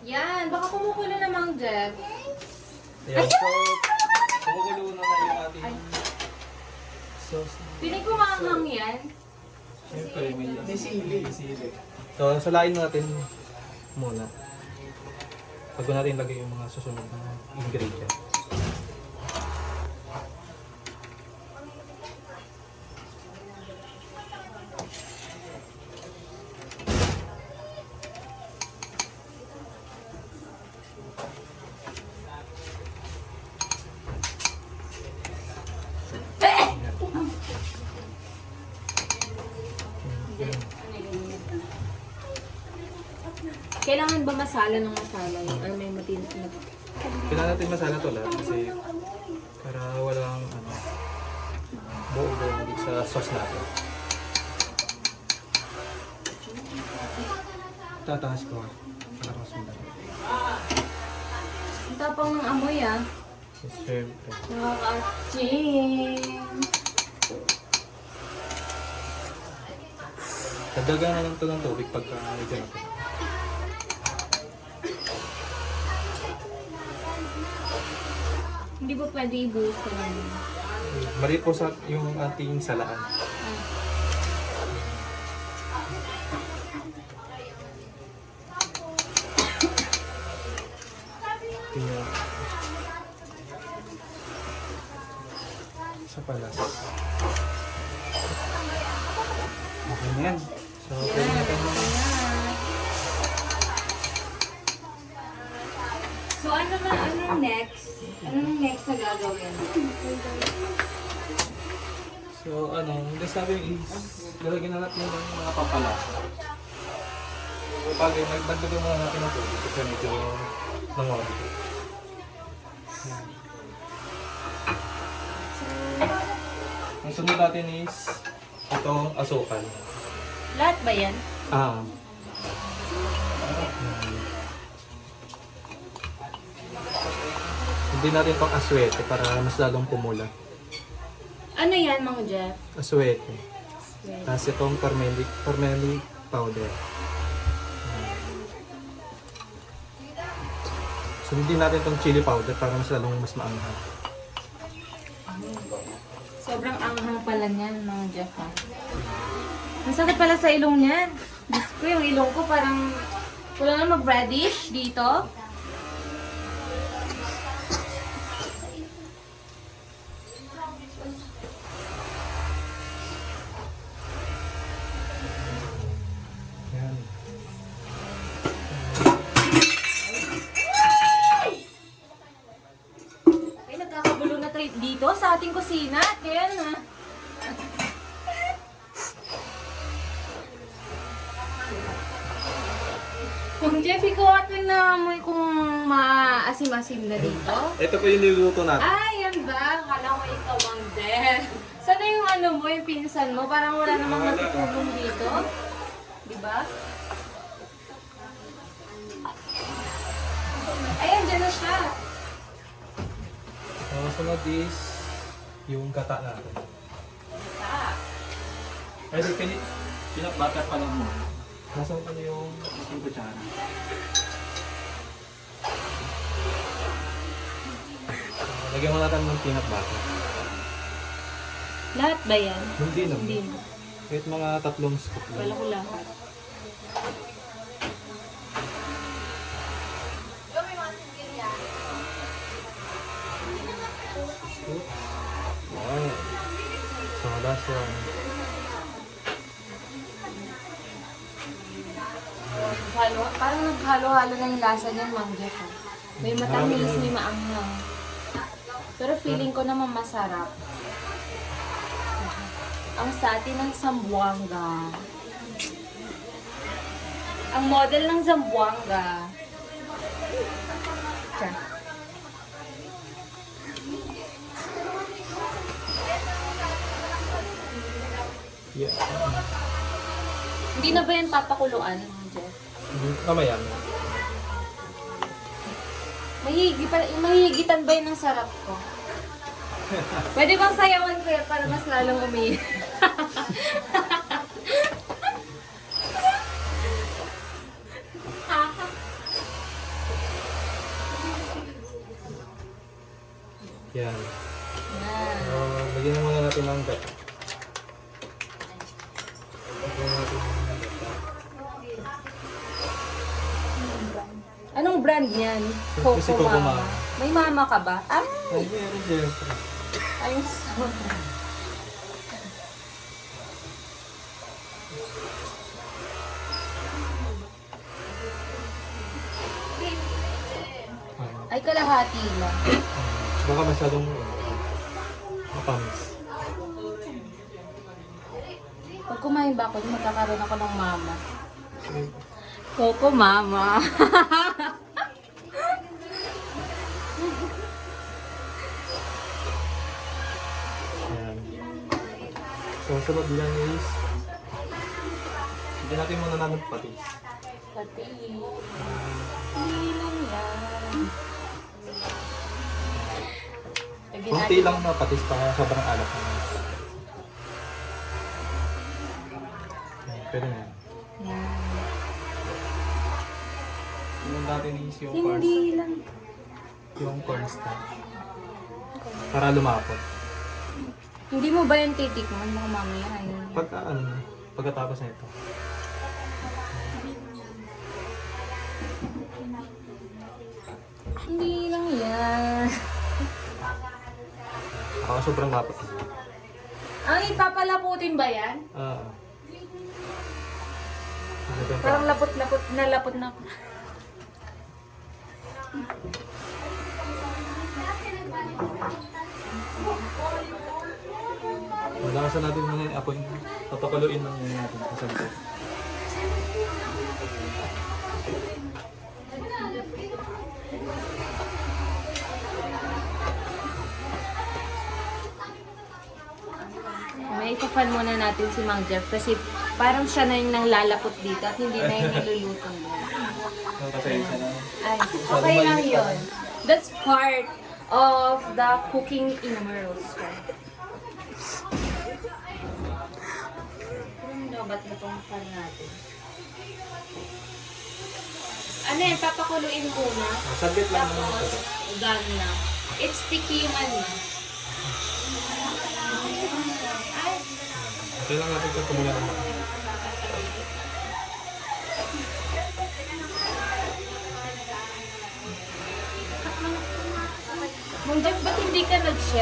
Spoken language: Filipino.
Yan, baka kumukulo na Mang Jeff. Ayan, so, kumukulo na na yung ating sauce. Piling ko maanghang yan. Siyempre, may sili. So, salain natin muna. Bago natin lagay yung mga susunod na ingredients. Kailangan ba masala ng masala yun? Or may matinit na? Kailangan natin masala to lahat kasi para walang buo-buo dito sa sauce natin. Tataas ko. Para mas madali. Ang tapang ng amoy ah. So, siyempre. Nakaka-ching! Dagdagan na lang ito ng tubig pagka medyo na ito. Hindi ba pwede i-buhos ka lang? Mali po sa yung ating salaan. Tingnan. Sa palas. Okay na yan. So, pwede natin So anong next? Anong next na gagawin? So, hindi sabi is, lalagyan na natin yung mga papalasa. Kapag nagdagdagan muna natin ng tubig, kasi medyo nangonti. Ang sunod natin is, itong asukal. Lahat ba yan? Hindi natin pang aswete para mas lalong pumula. Ano yan, Mang Jeff? Aswete. Tapos itong turmeric powder. Sundin natin itong chili powder para mas lalong mas maanghang. Sobrang anghang pala niyan, Mang Jeff ha. Ang sakit pala sa ilong niyan. Diyos ko, yung ilong ko parang wala na mag-reddish dito. Yan. Ay, nagkakagulo na tayo dito sa ating kusina. Kaya na. Kung Jeff, ikaw at yung naamoy kung maasim-asim na dito. Ito po yung niluluto natin. Ay, yan ba? Akala ko ikaw ang Jeff. Sana yung ano mo, yung pinsan mo, parang wala namang natutulong dito. Diba? Ayan, dyan na siya. So, sunod is yung gata natin. Pwede peanut butter pa lang mo. Nasa ito yung kutsara. Lagyan mo natin ng peanut butter. Lahat ba yan? Hindi naman. Hindi na. Kahit mga 3 scoop lang. Wala ko lahat. Scoop. Wow. So, last one. Parang naghalo-halo na yung lasa niyan, Mang Jeff. Ha? May matamis, may maanghang. Pero feeling ko naman masarap. Ang sa atin ng Zamboanga. Ang model ng Zamboanga. Tiyan. Yeah. Hindi na ba yan papakuluan, Jeff? Mamaya. Mahihigitan ba yun ng sarap ko? Pwede bang sayawan ko yan para mas lalong umiyak? Yan. Yan. So, lagyan muna natin ng gata. Lagyan natin ng gata. Anong brand niyan? Kasi Coco Mama. May mama ka ba? Ah, Ay, meron siyempre. ayun so. Ay, kalahati lang. Baka masyadong matamis. Pag kumain ba ako, magkakaroon ako ng mama. Coco Mama. Ayan. So, sunod lang is hindi natin muna namin patis. Pati. Hindi lang yan. Lagyan Kunti natin- lang na patis para sobrang alat na. Ayan, pwede na yan. Yan. Yung natin is yung Hindi lang. cornstarch. Para lumapot. Hindi mo ba yan titikman mo mamaya? Ayun. Pagkatapos na ito. Hindi lang yan. Baka sobrang lapot. Ang ipapalaputin ba yan? Ah. Parang lapot-lapot na lapot na. Malakasan natin muna yung apoy. Papakuloyin lang muna natin. Kasabit. May ipafan muna natin si Mang Jeff kasi parang siya na yung nanglalapot dito at hindi na yung niluluto mo. So, pasensya na. Ay, okay lang yun. That's part of the cooking immerse. Ano ba't na itong fan natin? Ano yan, papakuluin muna. Saglit lang naman ito. Tapos, done na. It's sticky man na. Ay, Okay lang natin ito kumulan naman. Mong Jeff, ba't hindi ka nag-share?